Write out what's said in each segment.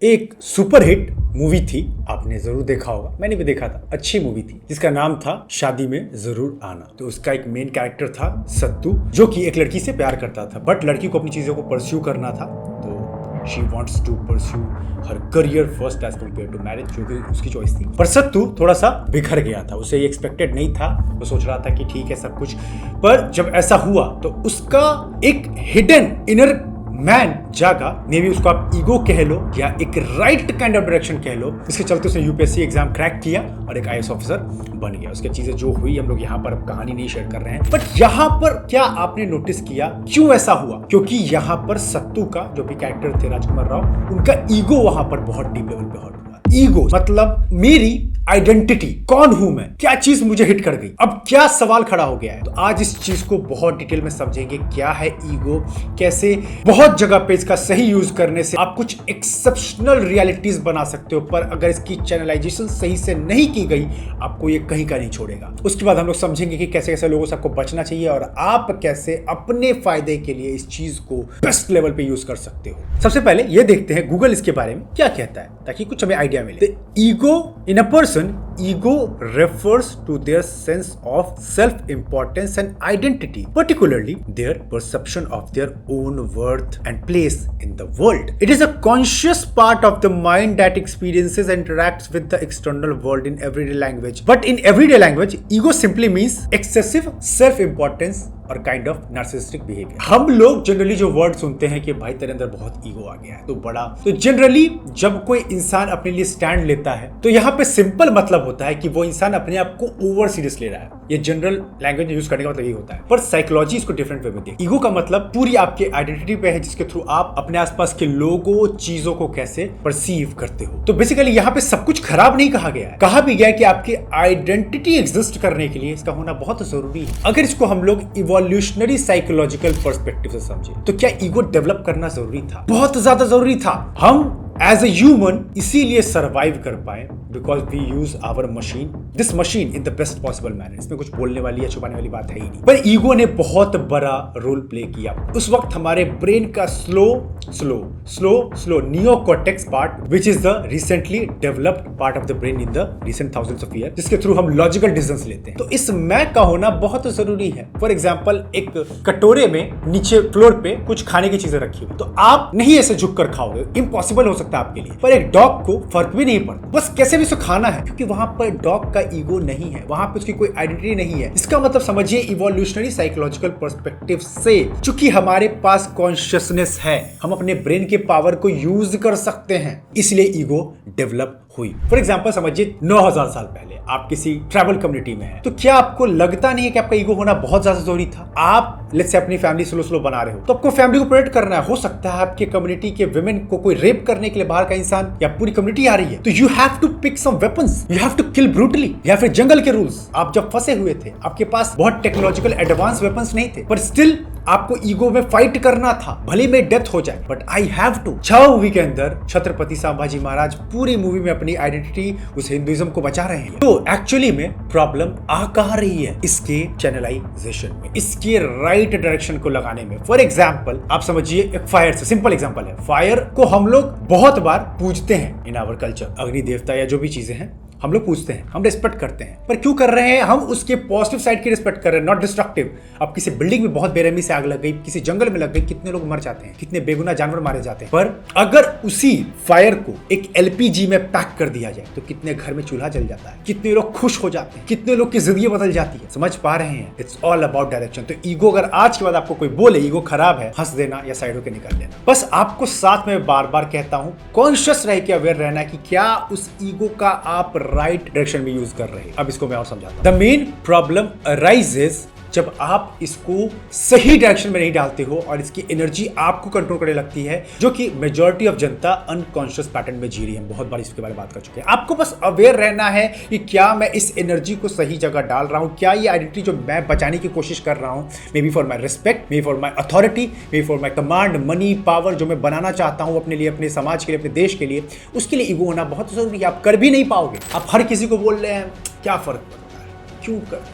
एक superhit movie थी, आपने जरूर देखा होगा, मैंने भी देखा था। अच्छी मूवी थी जिसका नाम था शादी में जरूर आना। तो उसका एक मेन कैरेक्टर था सत्तू, जो कि एक लड़की से प्यार करता था, बट लड़की को अपनी चीजों को परस्यू करना था। तो she wants to pursue her career first as compare to marriage, जो कि उसकी चॉइस थी। पर सत्तू थोड़ा सा बिखर गया था, उसे ये एक्सपेक्टेड नहीं था। वो सोच रहा था कि ठीक है सब कुछ, पर जब ऐसा हुआ तो उसका एक हिडन इनर मैन जागा, मे बी उसको आप ईगो कह लो या एक राइट काइंड ऑफ डायरेक्शन कह लो। इसके चलते उसने यूपीएससी एग्जाम क्रैक किया और एक आईएएस ऑफिसर बन गया। उसकी चीजें जो हुई हम लोग यहाँ पर अब कहानी नहीं शेयर कर रहे हैं, बट यहाँ पर क्या आपने नोटिस किया क्यों ऐसा हुआ? क्योंकि यहाँ पर सत्तू का जो भी कैरेक्टर थे राजकुमार राव, उनका ईगो वहां पर बहुत डीप लेवल पे हर्ट हुआ। ईगो मतलब मेरी आइडेंटिटी, कौन हूं मैं, क्या चीज मुझे हिट कर गई, अब क्या सवाल खड़ा हो गया है। तो आज इस चीज को बहुत डिटेल में समझेंगे, क्या है ईगो, कैसे बहुत जगह पे इसका सही यूज करने से आप कुछ एक्सेप्शनल रियलिटीज बना सकते हो, पर अगर इसकी चैनलाइजेशन सही से नहीं की गई आपको ये कहीं का नहीं छोड़ेगा। उसके बाद हम लोग समझेंगे कि कैसे कैसे लोगों से आपको बचना चाहिए और आप कैसे अपने फायदे के लिए इस चीज को बेस्ट लेवल पे यूज कर सकते हो। सबसे पहले ये देखते हैं गूगल इसके बारे में क्या कहता है, ताकि कुछ हमें आइडिया मिले। Ego in a person, ego refers to their sense of self-importance and identity, particularly their perception of their own worth and place in the world. It is a conscious part of the mind that experiences and interacts with the external world in everyday language. But in everyday language, ego simply means excessive self-importance और kind of narcissistic behaviour. हम लोग generally जो word सुनते हैं कि भाई तेरे अंदर बहुत ईगो आ गया है, तो बड़ा, तो जनरली जब कोई इंसान अपने लिए स्टैंड लेता है तो यहाँ पे सिंपल मतलब होता है कि वो इंसान अपने आप को ओवर सीरियस ले रहा है। ये जनरल लैंग्वेज यूज करने का मतलब ये होता है, पर साइकोलॉजी इसको डिफरेंट वे में देखती है। ईगो का मतलब पूरी आपके आइडेंटिटी पे है, जिसके थ्रू आप अपने आसपास के लोगों चीजों को कैसे परसीव करते हो। तो बेसिकली यहाँ पे सब कुछ खराब नहीं कहा गया है, कहा भी गया है कि आपकी आइडेंटिटी एग्जिस्ट करने के लिए इसका होना बहुत जरूरी है। अगर इसको हम लोग इवोल्यूशनरी साइकोलॉजिकल पर्सपेक्टिव से समझे तो क्या ईगो डेवलप करना जरूरी था? बहुत ज्यादा जरूरी था। हम एज ए ह्यूमन इसीलिए सरवाइव कर पाए because we use our machine, this machine in the best possible manner. इसमें कुछ बोलने वाली या छुपाने वाली बात है ही नहीं, पर ईगो ने बहुत बड़ा रोल प्ले किया। उस वक्त हमारे ब्रेन का slow neocortex part, which is the recently developed part of the brain in the recent thousands of year, जिसके थ्रू हम लॉजिकल डिसीजंस लेते हैं। तो इस मैं का होना बहुत जरूरी है। फॉर एग्जाम्पल, एक कटोरे में नीचे फ्लोर पे कुछ खाने की चीजें रखी हुई, तो आप नहीं ऐसे झुक कर खाओगे, इम्पॉसिबल हो सकता है आपके लिए। पर एक डॉग को फर्क भी नहीं पड़ता, बस कैसे भी उसे खाना है, क्योंकि वहां पर डॉग का ईगो नहीं है, वहां पे उसकी कोई आइडेंटिटी नहीं है। इसका मतलब समझिए इवोल्यूशनरी साइकोलॉजिकल पर्सपेक्टिव से, चूंकि हमारे पास कॉन्शियसनेस है, हम अपने ब्रेन के पावर को यूज कर सकते हैं, इसलिए ईगो डेवलप हुई। फॉर एग्जाम्पल समझिए 9000 साल पहले आप किसी ट्राइबल कम्युनिटी में हैं, तो क्या आपको लगता नहीं है कि आपका ईगो होना बहुत ज्यादा जरूरी था? आप लेट्स से अपनी फैमिली स्लो बना रहे हो, तो आपको फैमिली को प्रोटेक्ट करना है। हो सकता है आपके कम्युनिटी के वुमेन को कोई रेप करने के लिए बाहर का इंसान या पूरी कम्युनिटी आ रही है, तो you have to pick some weapons, you have to kill brutally. या फिर जंगल के रूल्स, आप जब फंसे हुए थे आपके पास बहुत टेक्नोलॉजिकल एडवांस वेपन्स नहीं थे, पर स्टिल आपको ईगो में फाइट करना था, भले में डेथ हो जाए, but I have to. 6 movie के अंदर छत्रपति संभाजी महाराज पूरी मूवी में अपनी आइडेंटिटी, उस हिंदुइज्म को बचा रहे हैं। तो एक्चुअली में प्रॉब्लम आ कहां रही है? इसके चैनलाइजेशन में, इसके राइट डायरेक्शन को लगाने में। फॉर एग्जाम्पल आप समझिए एक फायर से सिंपल एग्जाम्पल है। फायर को हम लोग बहुत बार पूजते हैं इन आवर कल्चर, अग्नि देवता या जो भी चीजें हैं हम लोग पूछते हैं, हम रिस्पेक्ट करते हैं, पर क्यों कर रहे हैं? हम उसके पॉजिटिव साइड की रिस्पेक्ट कर रहे हैं, नॉट डिस्ट्रक्टिव। अब किसी बिल्डिंग में बहुत बेरहमी से आग लग गई, किसी जंगल में लग गई, कितने लोग मर जाते हैं, कितने बेगुनाह जानवर मारे जाते हैं। पर अगर उसी फायर को एक एलपीजी में पैक कर दिया जाए तो कितने घर में चूल्हा जल जाता है, कितने लोग खुश हो जाते हैं, कितने लोग की जिंदगी बदल जाती है। समझ पा रहे हैं? It's all about direction. तो ईगो, अगर आज के बाद आपको कोई बोले ईगो खराब है, हंस देना या साइड होकर निकाल देना। बस आपको साथ में बार बार कहता हूं, कॉन्शियस रह के अवेयर रहना कि क्या उस ईगो का आप राइट डायरेक्शन में यूज कर रहे हैं। अब इसको मैं और समझाता हूं। द मेन प्रॉब्लम अराइजेस जब आप इसको सही डायरेक्शन में नहीं डालते हो और इसकी एनर्जी आपको कंट्रोल करने लगती है, जो कि majority of Janata unconscious pattern में जी रही है। बहुत बार इसके बारे में बात कर चुके हैं। आपको बस अवेयर रहना है कि क्या मैं इस एनर्जी को सही जगह डाल रहा हूं, क्या ये आइडेंटिटी जो मैं बचाने की कोशिश कर रहा हूं, मे be for my respect, may be for my authority, may be for my command, money, power, जो मैं बनाना चाहता हूं अपने लिए, अपने समाज के लिए, अपने देश के लिए, उसके लिए ईगो होना बहुत जरूरी है। आप कर भी नहीं पाओगे। आप हर किसी को बोल रहे हैं क्या फर्क पड़ता है, क्यों करना है,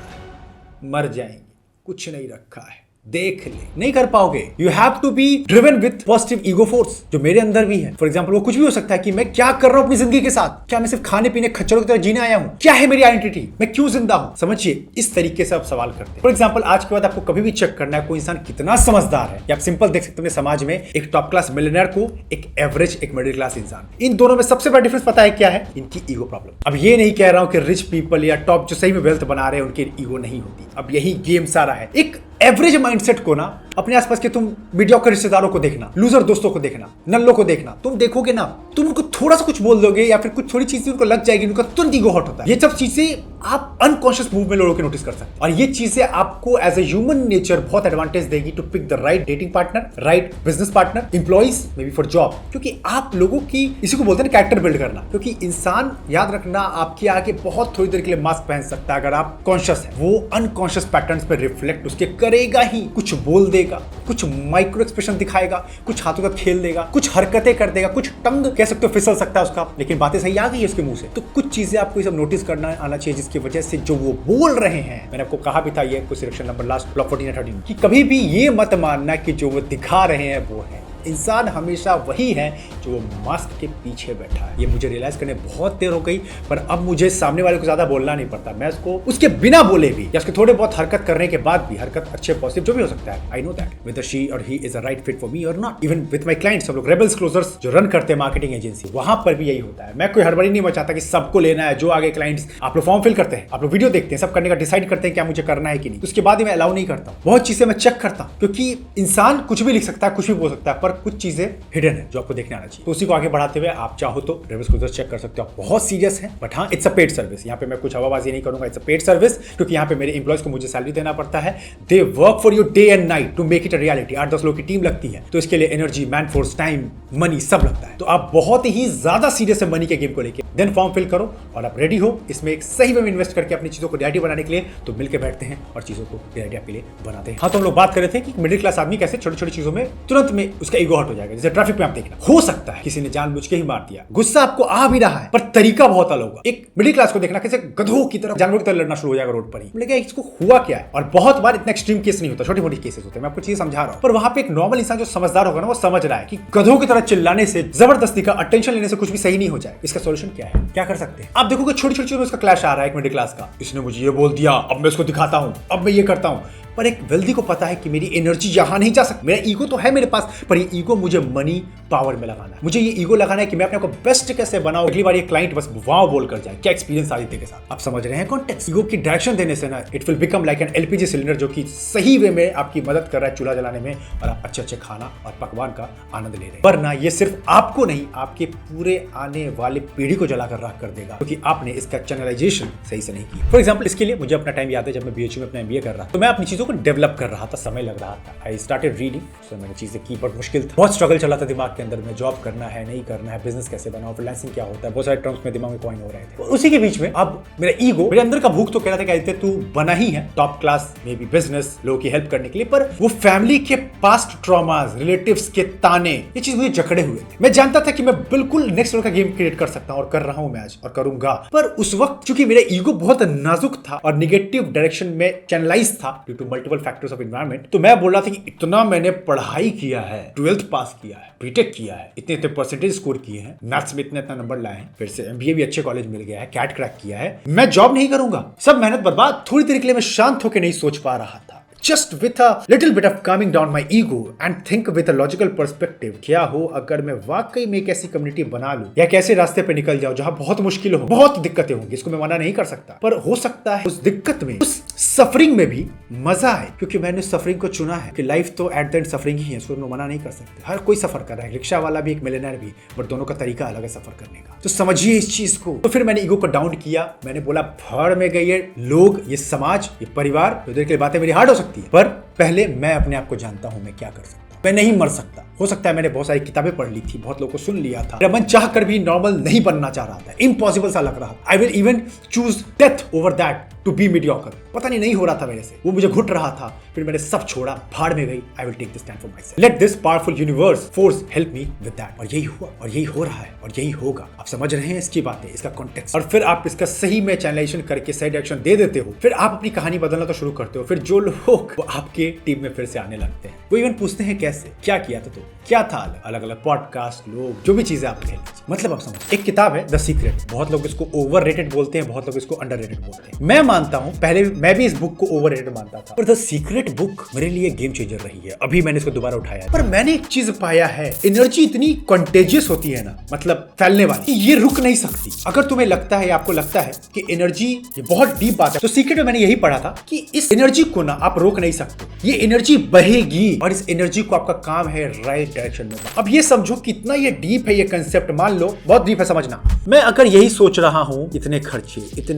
मर जाएंगे, कुछ नहीं रखा है, देख ले, नहीं कर पाओगे। You have to be driven with positive ego force, जो मेरे अंदर भी है। फॉर एग्जाम्पल, वो कुछ भी हो सकता है कि मैं क्या कर रहा हूं अपनी जिंदगी के साथ, क्या मैं सिर्फ खाने पीने खच्चरों की तरह जीने आया हूं, क्या है मेरी आइडेंटिटी, मैं क्यों जिंदा हूं। समझिए, इस तरीके से आप सवाल करते हैं। फॉर एग्जाम्पल, आज के बाद आपको कभी भी चेक करना है कोई इंसान कितना समझदार है, या आप सिंपल देख सकते हैं समाज में एक टॉप क्लास मिलियनेयर को एक एवरेज एक मिडिल क्लास इंसान, इन दोनों में सबसे बड़ा डिफरेंस पता है क्या है? इनकी ईगो प्रॉब्लम। अब ये नहीं कह रहा हूं कि रिच पीपल या टॉप जो सही में वेल्थ बना रहे हैं उनकी ईगो नहीं होती। अब यही गेम सारा है। एक एवरेज माइंडसेट को ना अपने आसपास के तुम मीडियोकर रिश्तेदारों को देखना, लूजर दोस्तों को देखना, नल्लों को देखना, तुम देखोगे ना, तुम उनको थोड़ा सा कुछ बोल दोगे या फिर कुछ थोड़ी चीजें उनको लग जाएगी, उनका तुरंत ईगो हर्ट होता है। ये सब चीजें आप अनकॉन्शियस मूव में लोगों के नोटिस कर सकते हैं, और ये चीजें आपको एज ए ह्यूमन नेचर बहुत एडवांटेज देगी to pick the right dating partner, right business partner, employees, may be for job. क्योंकि आप लोगों की, इसी को बोलते हैं कैरेक्टर बिल्ड करना। क्योंकि इंसान, याद रखना, आपके आगे बहुत थोड़ी देर के लिए मास्क पहन सकता है, अगर आप कॉन्शियस है, वो अनकॉन्शियस पैटर्न्स पे रिफ्लेक्ट उसके करेगा ही। कुछ बोल देगा, कुछ माइक्रो एक्सप्रेशन दिखाएगा, कुछ हाथों का खेल देगा, कुछ हरकतें कर देगा, कुछ टंग कह सकते हो फिसल सकता है उसका, लेकिन बातें सही आ गई है उसके मुंह से। तो कुछ चीजें आपको ये सब नोटिस करना आना चाहिए, जिसकी वजह से जो वो बोल रहे हैं, मैंने आपको कहा भी था ये कुछ सिलेक्शन नंबर लास्ट ब्लॉक 14 या 13 कि कभी भी ये मत मानना कि जो वो दिखा रहे हैं वो है। इंसान हमेशा वही है जो वो मास्क के पीछे बैठा है। ये मुझे रियलाइज करने बहुत देर हो गई, पर अब मुझे सामने वाले को ज्यादा बोलना नहीं पड़ता। मैं उसको उसके बिना बोले भी या उसके थोड़े बहुत हरकत करने के बाद भी, हरकत अच्छे पॉजिटिव जो भी हो सकता है, I know that whether she और he is a right fit for me और not. Even with my clients, हम लोग रेबल्स क्लोजर्स जो रन करते हैं मार्केटिंग एजेंसी, वहां पर भी यही होता है। मैं कोई हड़बड़ी नहीं मचाता कि सबको लेना है। जो आगे क्लाइंट्स, आप लोग फॉर्म फिल करते हैं, आप लोग वीडियो देखते हैं, सब करने का डिसाइड करते हैं क्या मुझे करना है कि नहीं, उसके बाद ही मैं अलाउ नहीं करता। बहुत चीजें मैं चेक करता हूं, क्योंकि इंसान कुछ भी लिख सकता है, कुछ भी बोल सकता है, पर कुछ चीजें हिडन है जो आपको देखने आना चाहिए। तो उसी को आगे बढ़ाते हुए आप चाहो तो रेबल्स क्लोजर्स चेक कर सकते हो। बहुत सीरियस है, बट हाँ, इट्स अ पेड सर्विस। यहाँ पे मैं कुछ हवाबाजी नहीं करूंगा, इट्स अ पेड सर्विस, क्योंकि यहाँ पे मेरे एम्प्लॉयज को मुझे सैलरी देना पड़ता है। They work for you day and night to make it a reality. 8-10 लोगों की टीम लगती है, तो इसके लिए energy, man force, time, money सब लगता है। तो आप बहुत ही ज्यादा सीरियस है मनी के गेम को लेकर। देन फॉर्म फिल करो और आप रेडी हो इसमें एक सही वे में इन्वेस्ट करके अपनी चीजों को रियलिटी बनाने के लिए। तो मिलकर बैठते हैं और चीजों को रियलिटी आपके लिए बनाते हैं। हाँ, तो हम लोग बात कर रहे थे कि मिडिल क्लास आदमी कैसे छोटी छोटी चीजों में तुरंत में उसका ईगो हर्ट हो जाएगा। जैसे ट्रैफिक में आप देखना, हो सकता है किसी ने जानबूझ के ही मार दिया, गुस्सा आपको आ भी रहा है, पर तरीका बहुत अलग होगा। एक मिडिल क्लास को देखना कैसे गधों की तरह, जानवरों की तरह लड़ना शुरू हो जाएगा रोड पर ही। लेकिन इसको हुआ क्या है, और बहुत बार इतना एक्सट्रीम केस नहीं होता, छोटी मोटी केसेस होते हैं। मैं आपको चीज समझा रहा हूं, पर वहां पे एक नॉर्मल इंसान जो समझदार होगा ना, वो समझ रहा है कि गधों की तरह चिल्लाने से, जबरदस्ती का अटेंशन लेने से कुछ भी सही नहीं हो जाए। इसका सोल्यूशन क्या है, क्या कर सकते हैं? आप देखोगे छोटी छोटी चीजों में उसका क्लैश आ रहा है। एक मिडिल क्लास का, इसने मुझे ये बोल दिया, अब मैं इसको दिखाता हूं, अब मैं ये करता हूं। पर एक वेल्दी को पता है कि मेरी एनर्जी यहां नहीं जा सकती। मेरा ईगो तो है मेरे पास, पर ये ईगो मुझे मनी पावर में लगाना है। मुझे ये ईगो लगाना है कि मैं अपने को बेस्ट कैसे बनाऊं। अगली बार ये क्लाइंट बस वाव बोल कर जाए, क्या एक्सपीरियंस आदित्य के साथ। आप समझ रहे हैं कॉन्टेक्स्ट? ईगो की डायरेक्शन देने से ना, it will become like an LPG cylinder, जो कि सही वे में आपकी मदद कर रहा है चूल्हा जलाने में, और आप अच्छे अच्छे खाना और पकवान का आनंद ले रहे हैं। पर ना, ये सिर्फ आपको नहीं, आपके पूरे आने वाले पीढ़ी को जलाकर राख कर देगा, क्योंकि आपने इसका चैनलाइजेशन सही से नहीं किया। फॉर एग्जाम्पल, इसके लिए मुझे अपना टाइम याद है, जब मैं बीएचयू में अपना एमबीए कर रहा था, तो मैं अपनी चीजों को डेवलप कर रहा था, समय लग रहा था। आई स्टार्टेड रीडिंग, तो मैंने चीजें की, पर मुश्किल था। बहुत स्ट्रगल चला था दिमाग के अंदर में, जॉब करना है, नहीं करना है, बिजनेस कैसे बनाओ, फ्रीलांसिंग क्या होता है, बहुत सारे टर्म्स में दिमाग में कॉइन हो रहे थे। उसी के बीच में अब मेरा ईगो, मेरे अंदर का भूख तो कह रहा था कि तू बना ही है top class may be business, लोगों की हेल्प करने के लिए, पर वो फैमिली के पास्ट ट्रॉमास, रिलेटिव्स के ताने, ये चीज मुझे जकड़े हुए थे। मैं जानता था कि मैं बिल्कुल नेक्स्ट लेवल का गेम क्रिएट कर सकता हूं, और कर रहा हूं मैं आज, और करूंगा। पर उस वक्त चूंकि मेरा ईगो बहुत नाजुक था और निगेटिव डायरेक्शन में चैनलाइज था due to multiple factors of environment, तो मैं बोल रहा था कि इतना मैंने पढ़ाई किया है, 12th पास किया है, बीटेक किया है, इतने इतने परसेंटेज स्कोर किए हैं, मैथ्स में इतने इतना नंबर लाए हैं, फिर से एमबीए भी अच्छे कॉलेज मिल गया है, कैट क्रैक किया है, मैं जॉब नहीं करूंगा, सब मेहनत बर्बाद। थोड़ी देर के लिए मैं शांत होकर नहीं सोच पा रहा था। Just with a little bit of calming down my ego and think with a logical perspective, क्या हो अगर मैं वाकई में एक ऐसी कम्युनिटी बना लूं, या कैसे रास्ते पे निकल जाऊं जहां बहुत मुश्किल हो, बहुत दिक्कतें होंगी, इसको मैं मना नहीं कर सकता, पर हो सकता है उस दिक्कत में, उस सफरिंग में भी मजा आए, क्योंकि मैंने सफरिंग को चुना है। कि लाइफ तो एट द एंड सफरिंग ही है, इसको मना नहीं कर सकते। हर कोई सफर कर रहा है, रिक्शा वाला भी एक मिलियनेयर भी, बट दोनों का तरीका अलग है सफर करने का। तो समझिए इस चीज को। तो फिर मैंने ईगो को डाउन किया, मैंने बोला भाड़ में गए ये लोग, ये समाज, ये परिवार, तो देर के लिए बातें मेरी हार्ड हो सकती है, पर पहले मैं अपने आप को जानता हूं मैं क्या कर सकता हूं। मैं नहीं मर सकता। हो सकता है मैंने बहुत सारी किताबें पढ़ ली थी, बहुत लोगों को सुन लिया था, मेरा मन चाह कर भी नॉर्मल नहीं बनना चाह रहा था, इम्पॉसिबल सा लग रहा था। I will even choose death over that to be mediocre. पता नहीं हो रहा था मेरे से, वो मुझे घुट रहा था, फिर मैंने सब छोड़ा, भाड़ में गई। I will take this stand for myself, let this powerful universe force help me with that. और यही हुआ और यही हो रहा है और यही होगा। आप समझ रहे हैं इसकी बातें, इसका कॉन्टेक्स्ट, और फिर आप इसका सही में चैनलाइजेशन करके सही डायरेक्शन दे देते हो, फिर आप अपनी कहानी बदलना तो शुरू करते हो। फिर जो लोग वो आपके टीम में फिर से आने लगते हैं, वो इवन पूछते हैं कैसे, क्या किया था, तो क्या था, अलग अलग पॉडकास्ट, लोग, जो भी चीजें आप खेल, मतलब आप समझ। एक किताब है द सीक्रेट, बहुत लोग इसको ओवररेटेड बोलते हैं, बहुत लोग इसको अंडररेटेड बोलते हैं। मैं मानता हूं, पहले मैं भी इस बुक को ओवररेटेड मानता था, पर द सीक्रेट बुक मेरे लिए गेम चेंजर रही है। अभी मैंने इसको दोबारा उठाया, पर मैंने एक चीज पाया है, एनर्जी इतनी कंटेजियस होती है ना, मतलब फैलने वाली, ये रुक नहीं सकती। अगर तुम्हें लगता है, आपको लगता है कि एनर्जी ये बहुत डीप बात है, तो सीक्रेट में मैंने यही पढ़ा था कि इस एनर्जी को ना आप रोक नहीं सकते, ये एनर्जी बहेगी और इस एनर्जी को आपका काम है राइट डायरेक्शन में। अब ये समझो कितना ये डीप है ये कंसेप्ट, मान लो बहुत डीप है, समझना। मैं अगर यही सोच रहा हूं, इतने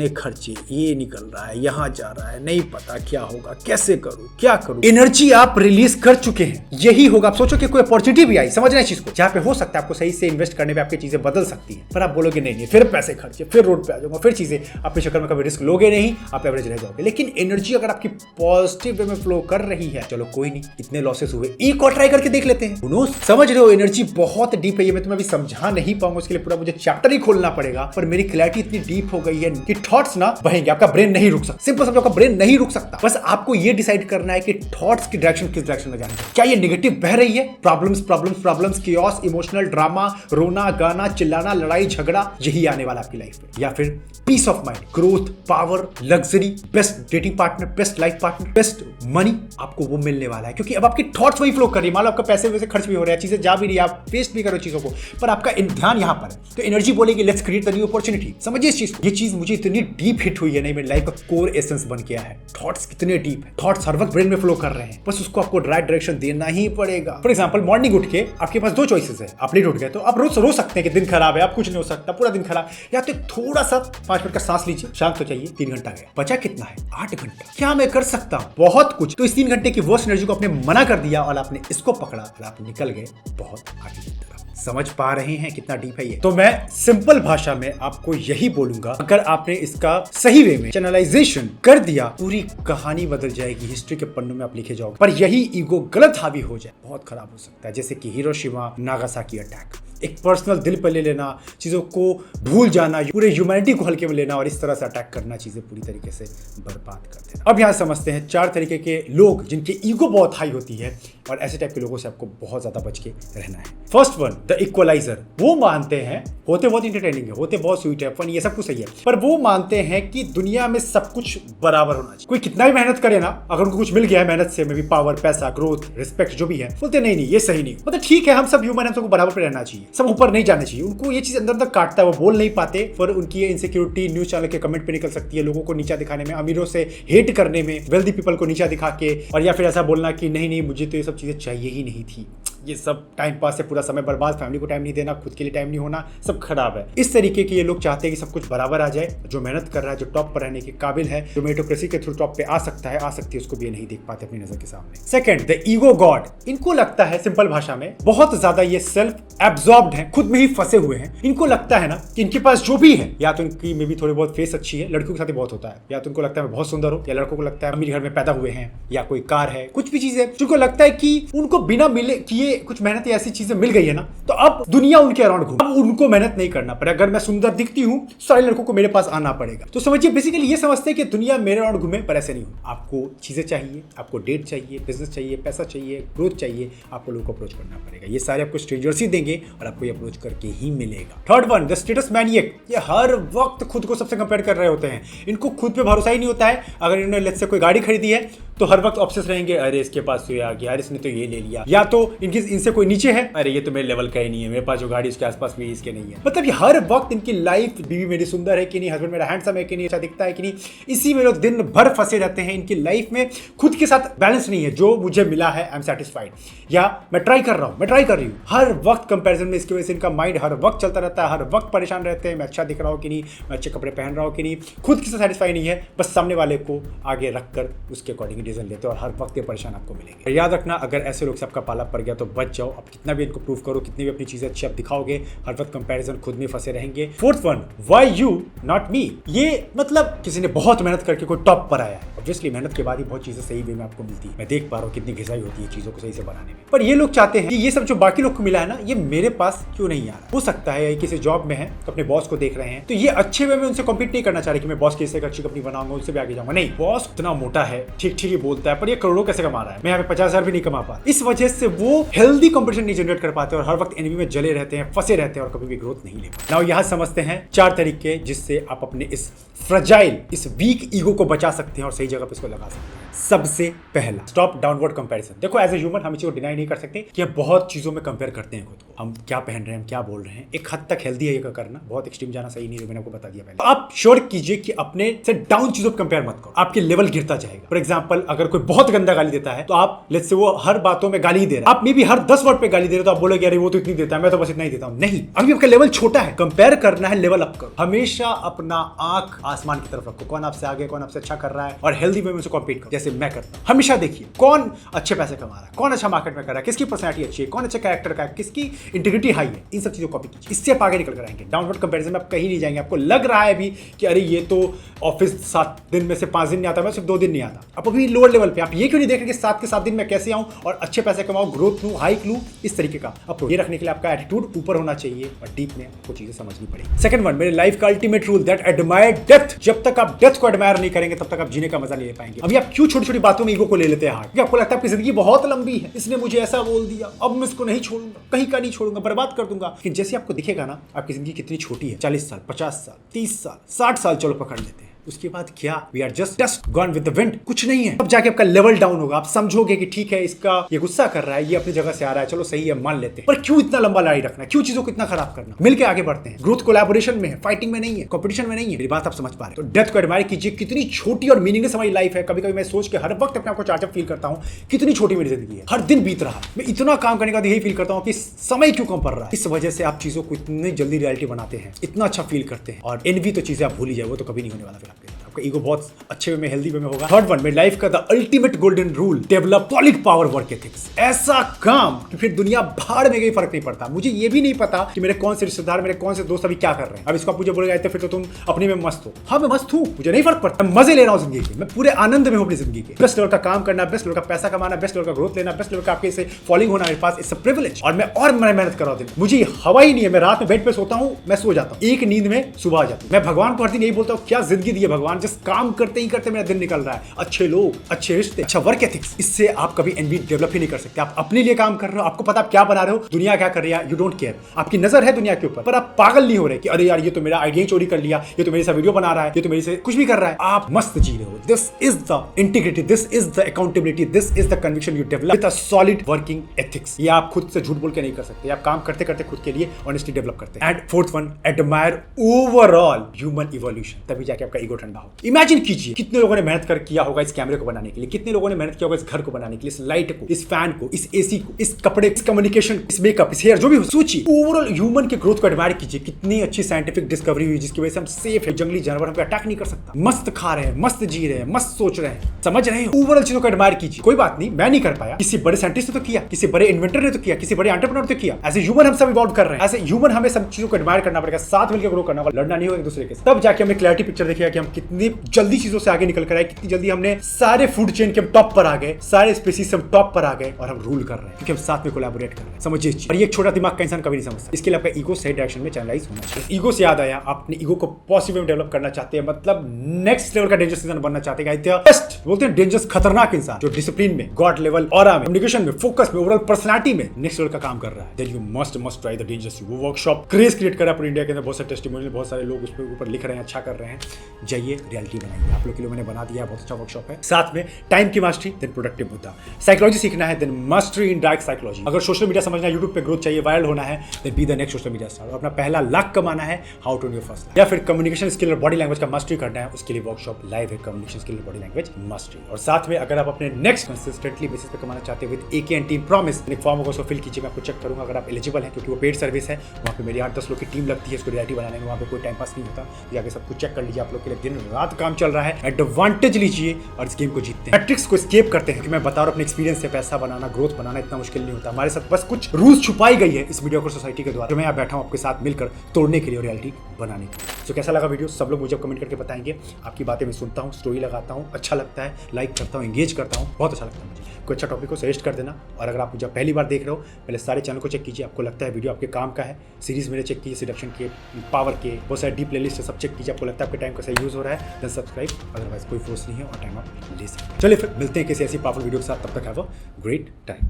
खर्चे, ये निकल रहा है, यहां जा रहा है, नहीं पता क्या होगा, कैसे करूं, क्या करूं, एनर्जी आप रिलीज कर चुके हैं, यही होगा। आप सोचो कि कोई अपॉर्चुनिटी भी आई, समझना इस चीज को, जहां पे हो सकता है आपको सही से इन्वेस्ट करने पे आपकी चीजें बदल सकती है, पर आप बोलोगे नहीं, फिर पैसे खर्चे, फिर रोड पे आ जाऊंगा, फिर चीजें, अपने चक्कर में कभी रिस्क लोगे नहीं, आप एवरेज रह जाओगे। लेकिन एनर्जी अगर आपकी पॉजिटिव वे में फ्लो कर रही है, चलो कोई नहीं, इतने लॉसेस हुए, एक और ट्राई करके देख लेते हैं। समझ रहे हो, एनर्जी बहुत डीप है, ये मैं तुम्हें अभी समझा नहीं पाऊंगा, उसके लिए पूरा मुझे चैप्टर ही खोलना पड़ेगा, पर मेरी क्लैरिटी इतनी डीप हो गई है कि थॉट्स ना बहेंगे, आपका ब्रेन नहीं रुक सकता। सिंपल समझो, आपका ब्रेन नहीं रुक सकता, बस आपको ये डिसाइड करना है कि थॉट्स की डायरेक्शन किस डायरेक्शन में जानी है। क्या ये नेगेटिव बह रही है, प्रॉब्लम्स, कियोस, इमोशनल ड्रामा, रोना गाना, चिल्लाना, लड़ाई झगड़ा, यही आने वाला आपकी लाइफ में, या फिर peace of mind, growth, power, luxury, best dating partner, best life partner, best money, आपको वो मिलने वाला है, क्योंकि अब आपकी थॉट्स वही फ्लो कर रही है। मान लो आपका पैसे वैसे खर्च भी हो रहा है, चीजें जा भी रही है, आप वेस्ट भी करो चीजों को, पर आपका ध्यान यहाँ पर है, तो एनर्जी बोलेगी let's create the new opportunity. समझिए इस चीज को, ये चीज मुझे इतनी डीप हिट हुई है, नहीं, मेरी लाइफ का कोर एसेंस बन गया है। थॉट्स कितने डीप है, थॉट्स हर वक्त ब्रेन में फ्लो कर रहे हैं, बस उसको आपको राइट डायरेक्शन देना ही पड़ेगा। फॉर एग्जांपल, मॉर्निंग उठ के आपके पास दो चॉइसेस है, आप लेट उठ गए तो आप रोज रो सकते हैं कि दिन खराब है, आप कुछ नहीं हो सकता, पूरा दिन खराब, या तो थोड़ा सा 5 मिनट का सांस लीजिए, शांत हो जाइए, 3 घंटा गया, बचा कितना है, 8 घंटा, क्या मैं कर सकता हूं, बहुत कुछ। तो इस 3 घंटे की वर्स्ट एनर्जी को आपने मना कर दिया और आपने इसको पकड़ा और आप निकल गए बहुत आगे की तरफ। समझ पा रहे हैं कितना डीप है ये? तो मैं सिंपल भाषा में आपको यही बोलूंगा, अगर आपने इसका सही वे में चैनलाइजेशन कर दिया, पूरी कहानी बदल जाएगी, हिस्ट्री के पन्नों में आप लिखे जाओगे। पर यही ईगो गलत हावी हो जाए, बहुत खराब हो सकता है, जैसे कि हिरोशिमा नागासाकी अटैक। एक पर्सनल दिल पर ले लेना, चीजों को भूल जाना, पूरे ह्यूमैनिटी को हल्के में लेना और इस तरह से अटैक करना, चीजें पूरी तरीके से बर्बाद कर देना। अब यहाँ समझते हैं 4 तरीके के लोग जिनकी ईगो बहुत हाई होती है, और ऐसे टाइप के लोगों से आपको बहुत ज्यादा बच के रहना है। First one, the equaliser. वो मानते हैं, होते बहुत इंटरटेनिंग है, होते बहुत स्वीट है, फन, ये सब कुछ सही है, पर वो मानते हैं कि दुनिया में सब कुछ बराबर होना चाहिए। कोई कितना भी मेहनत करे ना, अगर उनको कुछ मिल गया है मेहनत से, में भी पावर, पैसा, ग्रोथ, रिस्पेक्ट जो भी है, बोलते नहीं ये सही नहीं, मतलब ठीक है, हम सब ह्यूमन, हम सबको बराबर पे रहना चाहिए, सब ऊपर नहीं जाना चाहिए। उनको ये चीज अंदर तक काटता है, वो बोल नहीं पाते, पर उनकी ये इनसिक्योरिटी न्यूज चैनल के कमेंट पे निकल सकती है, लोगों को नीचा दिखाने में, अमीरों से हेट करने में, वेल्दी पीपल को नीचा दिखा के, और या फिर ऐसा बोलना कि नहीं मुझे तो ये सब चीजें चाहिए ही नहीं थी, ये सब टाइम पास से पूरा समय बर्बाद, फैमिली को टाइम नहीं देना, खुद के लिए टाइम नहीं होना, सब खराब है। इस तरीके के ये लोग चाहते हैं कि सब कुछ बराबर आ जाए, जो मेहनत कर रहा है, जो टॉप पर रहने के काबिल है, जो मेरिटोक्रेसी के थ्रू टॉप पे आ सकता है, उसको भी ये नहीं देख पाते अपनी नजर के सामने। Second, the ego God. इनको लगता है, सिंपल भाषा में, बहुत ज्यादा ये सेल्फ एब्जॉर्ब्ड है, खुद में ही फंसे हुए हैं। इनको लगता है ना कि इनके पास जो भी है, या तो इनकी में भी थोड़ी बहुत फेस अच्छी है, लड़कियों के साथ ही बहुत होता है, या तो उनको लगता है मैं बहुत सुंदर हूं, या लड़कों को लगता है अमीर घर में पैदा हुए हैं, या कोई कार है, कुछ भी चीज है, जिनको लगता है कि उनको बिना मिले किए कुछ मेहनत ऐसी चीजें मिल गई है ना, तो अब दुनिया उनके अराउंड घूम, अब उनको मेहनत नहीं करना पड़े। अगर मैं सुंदर दिखती हूं, सारे लड़कों को मेरे पास आना पड़ेगा। तो समझिए, बेसिकली ये समझते हैं कि दुनिया मेरे अराउंड घूमे, पर ऐसे नहीं हो। आपको चीजें चाहिए, आपको डेट चाहिए, बिजनेस चाहिए, पैसा चाहिए, ग्रोथ चाहिए, आपको लोगों को अप्रोच करना पड़ेगा। ये सारे आपको स्ट्रेंजर्स ही देंगे और आपको ये अप्रोच करके ही मिलेगा। Third one, the status maniac. ये हर वक्त खुद को सबसे कंपेयर कर रहे होते हैं, इनको खुद पे भरोसा ही नहीं होता है। अगर इन्होंने लेट्स से कोई गाड़ी खरीदी है, तो हर वक्त ऑब्सेस रहेंगे, अरे इसके पास तो ये आ गया, अरे इसने तो ये ले लिया, या तो इनसे कोई नीचे है, अरे ये तो मेरे लेवल का ही नहीं है, मेरे पास जो गाड़ी उसके आसपास भी इसके नहीं है। मतलब ये हर वक्त इनकी लाइफ, बीवी मेरी सुंदर है कि नहीं, हस्बैंड मेरा हैंडसम है कि नहीं, अच्छा दिखता है कि नहीं, इसी में लोग दिन भर फंसे रहते हैं। इनकी लाइफ में खुद के साथ बैलेंस नहीं है, जो मुझे मिला है आई एम सेटिस्फाइड, या मैं ट्राई कर रहा हूँ, मैं ट्राई कर रही हूँ, हर वक्त कंपैरिजन में। इसकी वजह से इनका माइंड हर वक्त चलता रहता है, हर वक्त परेशान रहते हैं, मैं अच्छा दिख रहा हूँ कि नहीं, मैं अच्छे कपड़े पहन रहा हूँ कि नहीं, खुद किसी से सेटिस्फाई नहीं है, बस सामने वाले को आगे रखकर उसके अकॉर्डिंग डिसीजन लेते हैं, और हर वक्त ये परेशान आपको मिलेंगे। याद रखना, अगर ऐसे लोग से आपका पाला पड़ गया तो बच जाओ। आप कितना भी इनको प्रूव करो, कितनी भी अपनी चीजें अच्छी आप दिखाओगे, हर वक्त कंपैरिजन खुद में फंसे रहेंगे। Fourth one, why you not me. ये मतलब किसी ने बहुत मेहनत करके कोई टॉप पर आया है, ऑब्वियसली मेहनत के बाद ही बहुत चीजें सही वे में आपको मिलती है। मैं देख पा रहा हूँ कितनी घिसाई होती है चीजों को सही से बनाने में, पर ये लोग चाहते हैं कि ये सब जो बाकी लोग को मिला है ना, ये मेरे पास क्यों नहीं आ रहा। हो सकता है ये किसी जॉब में है तो अपने बॉस को देख रहे हैं, तो ये अच्छे वे में उनसे कॉम्पीट नहीं करना चाह रहे कि मैं बॉस की एक अच्छी कंपनी बनाऊंगा, उनसे भी आगे जाऊंगा। नहीं, बॉस इतना मोटा है, ठीक ठीक ही बोलता है, पर ये करोड़ों कैसे कमा रहा है, मैं यहाँ पे 50,000 भी नहीं कमा पा। इस वजह से वो हेल्दी कंपटीशन नहीं जनरेट कर पाते और हर वक्त एनिमी में जले रहते हैं, फंसे रहते हैं और कभी भी ग्रोथ नहीं ले पाते। नाउ यहाँ समझते हैं 4 तरीके जिससे आप अपने इस फ्रजाइल, इस वीक ईगो को बचा सकते हैं और सही जगह पे इसको लगा सकते हैं। सबसे पहला, स्टॉप डाउनवर्ड कंपैरिजन। देखो एज ए ह्यूमन हम इसी को डिनाई नहीं कर सकते कि हम बहुत चीजों में कंपेयर करते हैं खुद को, हम क्या पहन रहे हैं, हम क्या बोल रहे हैं। एक हद तक हेल्दी है ये करना, बहुत एक्सट्रीम जाना सही नहीं है, मैंने आपको बता दिया पहले। आप श्योर कीजिए कि अपने से डाउन चीजों को कंपेयर मत करो, आपके लेवल गिरता जाएगा। फॉर एग्जांपल, अगर कोई बहुत गंदा गाली देता है तो आप लेट्स से वो हर बातों में गाली दे रहा है, आप मे भी हर 10 वर्ड पे गाली दे रहे हो, तो आप बोलोगे अरे वो तो इतनी देता है, मैं तो बस इतना ही देता हूं। नहीं, अभी आपका लेवल छोटा है, कंपेयर करना है, लेवल अप करो। हमेशा अपना आंख आसमान की तरफ रखो, कौन आपसे आगे, कौन आपसे अच्छा कर रहा है, और हेल्दी वे में उसे कॉम्पीट करो, जैसे मैं करता हूं। हमेशा देखिए कौन अच्छे पैसे कमा रहा है, कौन अच्छा मार्केट में कर रहा है, किसकी पर्सनैलिटी अच्छी है, कौन अच्छे कैरेक्टर का है, किसकी इंटीग्रिटी हाई है। इन सब चीजों को कॉपी कीजिए, इससे आप आगे निकल कर आएंगे। डाउनवर्ड कंपैरिजन में आप कहीं नहीं जाएंगे। आपको लग रहा है अभी कि अरे ये तो ऑफिस 7 दिन में से 5 दिन नहीं आता, मैं सिर्फ 2 दिन नहीं आता। आप अभी लोअर लेवल पे, आप ये क्यों नहीं देख रहे कि 7 के 7 दिन में कैसे आऊं और अच्छे पैसे कमाऊं, ग्रोथ लूं, हाइक लूं। इस तरीके का अप्रोच ये रखने के लिए आपका एटीट्यूड ऊपर होना चाहिए और डीप में आपको चीजें समझनी पड़ेगी। सेकंड वन, मेरे लाइफ का ultimate rule, that admire death. जब तक आप डेथ को एडमायर नहीं करेंगे तब तक आप जीने का मजा नहीं ले पाएंगे। अभी आप क्यों छोटी छोटी बातों में ईगो को ले लेते हैं हार्ट, क्योंकि आपको लगता है आपकी जिंदगी बहुत लंबी है, इसने मुझे ऐसा बोल दिया, अब मैं इसको नहीं छोड़ूंगा, कहीं का नहीं छोड़ूंगा, बर्बाद कर दूंगा। लेकिन जैसे आपको दिखेगा ना आपकी जिंदगी कितनी छोटी है, 40 साल, 50 साल, 30 साल, 60 साल चलो पकड़ लेते हैं, उसके बाद क्या, we are just gone with the wind, कुछ नहीं है। अब जाके आपका लेवल डाउन होगा, आप समझोगे कि ठीक है इसका ये गुस्सा कर रहा है, ये अपनी जगह से आ रहा है, चलो सही है मान लेते हैं, पर क्यों इतना लंबा लड़ाई रखना है, क्यों चीजों को इतना खराब करना। मिलके आगे बढ़ते हैं। ग्रोथ कोलैबोरेशन में है, फाइटिंग में नहीं है, कंपटीशन में नहीं है। मेरी बात आप समझ पा रहे हैं। तो डेथ को एडमायर कीजिए, कितनी छोटी और मीनिंगलेस हमारी लाइफ है। कभी कभी मैं सोच के हर वक्त अपने आप को चार्जअप फील करता हूँ, कितनी छोटी मेरी जिंदगी है, हर दिन बीत रहा है, मैं इतना काम करने का यही फील करता हूँ कि समय क्यों कम पड़ रहा है। इस वजह से आप चीजों को इतनी जल्दी रियलिटी बनाते हैं, इतना अच्छा फील करते हैं, और एनवी तो चीजें आप भूल ही जाए, वो तो कभी नहीं होने वाला फिर आपके साथ। आपका ईगो बहुत अच्छे वे में, हेल्दी वे में होगा। थर्ड वन, मेरी लाइफ का the ultimate golden rule, develop solid power work ethics. ऐसा काम कि फिर दुनिया भाड़ में गई, फर्क नहीं पड़ता। मुझे ये भी नहीं पता कि मेरे कौन से रिश्तेदार, मेरे कौन से दोस्त अभी क्या कर रहे हैं। अब इसको आप मुझे बोलेगा फिर तो तुम अपने में मस्त हो। हाँ मैं मस्त हूँ, मुझे नहीं फर्क पड़ता, मैं मजे ले रहा हूँ जिंदगी के, मैं पूरे आनंद में हूँ अपनी जिंदगी के। बेस्ट लेवल का काम करना, बेस्ट लेवल का पैसा कमाना, बेस्ट लेवल का ग्रोथ लेना, बेस्ट लेवल का आपके से फॉलोइंग होना मेरे पास, इट्स अ प्रिविलेज। और मैं मेहनत कर रहा हूँ, मुझे हवा ही नहीं है। मैं रात में बेड पे सोता हूँ, मैं सो जाता हूँ, एक नींद में सुबह आ जाता हूँ। मैं भगवान को हर दिन यही बोलता हूँ, क्या जिंदगी दी है भगवान, जिस काम करते ही करते मेरा दिन निकल रहा है। अच्छे लोग, अच्छे रिश्ते, अच्छा वर्क एथिक्स, इससे आप कभी एनवी डेवलप ही नहीं कर सकते। आप अपने लिए काम कर रहे हो, आपको पता आप क्या बना रहे हो, दुनिया क्या कर रही है, यू डोंट केयर। आपकी नजर है दुनिया के ऊपर, पर आप पागल नहीं हो रहे कि अरे यार ये तो मेरा आइडिया चोरी कर लिया, ये तो मेरे से वीडियो बना रहा है, ये तो मेरे से कुछ भी कर रहा है। आप मस्त जी रहे हो। This is the integrity, this is the accountability, this is the conviction you develop with a solid working ethics. ये आप खुद से झूठ बोल के नहीं कर सकते, आप काम करते करते खुद के लिए ऑनेस्टी डेवलप करते हैं। And fourth one, admire overall human evolution, तभी जाके आपका ईगो ठंडा हो। इमेजिन कीजिए कितने लोगों ने मेहनत कर किया होगा इस कैमरे को बनाने के लिए, कितने लोगों ने मेहनत किया होगा इस घर को बनाने के लिए, इस लाइट को, इस फैन को, इस एसी को, इस कपड़े, इस कम्युनिकेशन, इस मेकअप, इस हेयर, जो भी हो। सोचिए ओवरऑल ह्यूमन के ग्रोथ को एडमायर कीजिए, कितनी अच्छी साइंटिफिक डिस्कवरी हुई जिसकी वजह से हम सेफ है, जंगली जानवर हम पे अटैक नहीं कर सकता, मस्त खा रहे हैं, मस्त जी रहे हैं, मस्त सोच रहे हैं, समझ रहे हैं। ओवरऑल चीजों को एडमायर कीजिए। कोई बात नहीं, मैं नहीं कर पाया, किसी बड़े साइंटिस्ट ने तो किया, किसी बड़े इन्वेंटर ने तो किया, किसी बड़े एंटरप्रेन्योर ने तो किया। एज ए ह्यूमन हम सब इवॉल्व कर रहे हैं। एज ए ह्यूमन हमें सब चीजों को एडमायर करना पड़ेगा, साथ मिलकर ग्रो करना होगा, लड़ना नहीं होगा एक दूसरे के साथ। तब जाके हमें क्लैरिटी पिक्चर दिखेगा कि हम कितनी जल्दी चीजों से आगे निकल कर आए, कितनी जल्दी हमने सारे फूड चेन के हम टॉप पर आ गए, सारे स्पीसीज से हम टॉप पर आ गए और हम रूल कर रहे हैं क्योंकि हम साथ में कोलैबोरेट कर रहे हैं। समझिए और ये एक छोटा दिमाग का इंसान कभी नहीं समझता। इसके लिए आपका ईगो सही डायरेक्शन में चैनलाइज होना चाहिए। ईगो से याद आया, आप अपने ईगो को पॉजिटिव में डेवलप करना चाहते हैं, मतलब नेक्स्ट लेवल का डेंजरस इंसान बनना चाहते हैं, बेस्ट बोलते हैं डेंजरस खतरनाक इंसान जो डिसिप्लिन में, गॉड लेवल ऑरा में, कम्युनिकेशन में, फोकस में, ओवरऑल पर्सनालिटी में नेक्स्ट लेवल का काम कर रहा है। Then you must try the dangerous you. वो वर्कशॉप क्रेज क्रिएट कर रहा है पूरे इंडिया के अंदर, बहुत सारे टेस्टिमोनियल, बहुत सारे लोग उस पर ऊपर लिख रहे हैं, अच्छा कर रहे हैं। जाइए रियलिटी बनाइए। आप लोग के लिए मैंने बना दिया, बहुत अच्छा वर्कशॉप है। साथ में टाइम की मास्टरी, देन प्रोडक्टिव मुद्दा, साइकोलॉजी सीखना है, then mastery in direct psychology. अगर सोशल मीडिया समझना है, यूट्यूब पे ग्रोथ चाहिए, वायरल होना है, then be the next social media star. अपना पहला लाख कमाना है, how to your first lakh. या फिर कम्युनिकेशन स्किल और बॉडी लैंग्वेज का मास्टरी करना है, उसके लिए वर्कशॉप लाइव है, कम्युनिकेशन स्किल और बॉडी लैंग्वेज मास्टरी। और साथ में अगर आप अपने नेक्स्ट कंसिस्टेंटली बेसिस पे कमाना चाहते हैं with AK and team promise, एक फॉर्म होगा, उसको फिल कीजिए, मैं आपको चेक करूंगा अगर आप एलिजिबल हैं, क्योंकि वो पेड सर्विस है। वहाँ पे मेरी 8-10 लोग की टीम लगती है इसको रियलिटी बनाने में, वहाँ पे कोई टाइम पास नहीं होता। जाके सब कुछ चेक कर लीजिए, आप लोग के लिए दिन रात साथ काम चल रहा है, एडवांटेज लीजिए और इस गेम को जीतते हैं। मैट्रिक्स को एस्केप करते हैं कि मैं बता रहा हूं अपने एक्सपीरियंस से, पैसा बनाना, ग्रोथ बनाना इतना मुश्किल नहीं होता। हमारे साथ बस कुछ रूल्स छुपाई गई है इस मीडियोकर सोसाइटी के द्वारा, जो मैं यहाँ बैठा हूँ आपके साथ मिलकर तोड़ने के लिए और रियलिटी बनाने के लिए। तो कैसा लगा वीडियो सब लोग मुझे कमेंट करके बताएंगे। आपकी बातें मैं सुनता हूँ, स्टोरी लगाता हूँ, अच्छा लगता है, लाइक करता हूँ, एंगेज करता हूँ, बहुत अच्छा लगता है मुझे। कोई अच्छा टॉपिक को सजेस्ट कर देना। और अगर आप मुझे पहली बार देख रहे हो, पहले सारे चैनल को चेक कीजिए, आपको लगता है वीडियो आपके काम का है। सीरीज मेरे चेक कीजिए, सिडक्शन के, पावर के, बहुत सारे डीप प्लेलिस्ट है, सब चेक कीजिए, आपको लगता है आपके टाइम का सही यूज़ हो रहा है, देन सब्सक्राइब। अदरवाइज कोई फोर्स नहीं है और टाइम आप ले सकते हैं। चलिए फिर मिलते हैं किसी ऐसी पावरफुल वीडियो के साथ, तब तक हैव अ ग्रेट टाइम।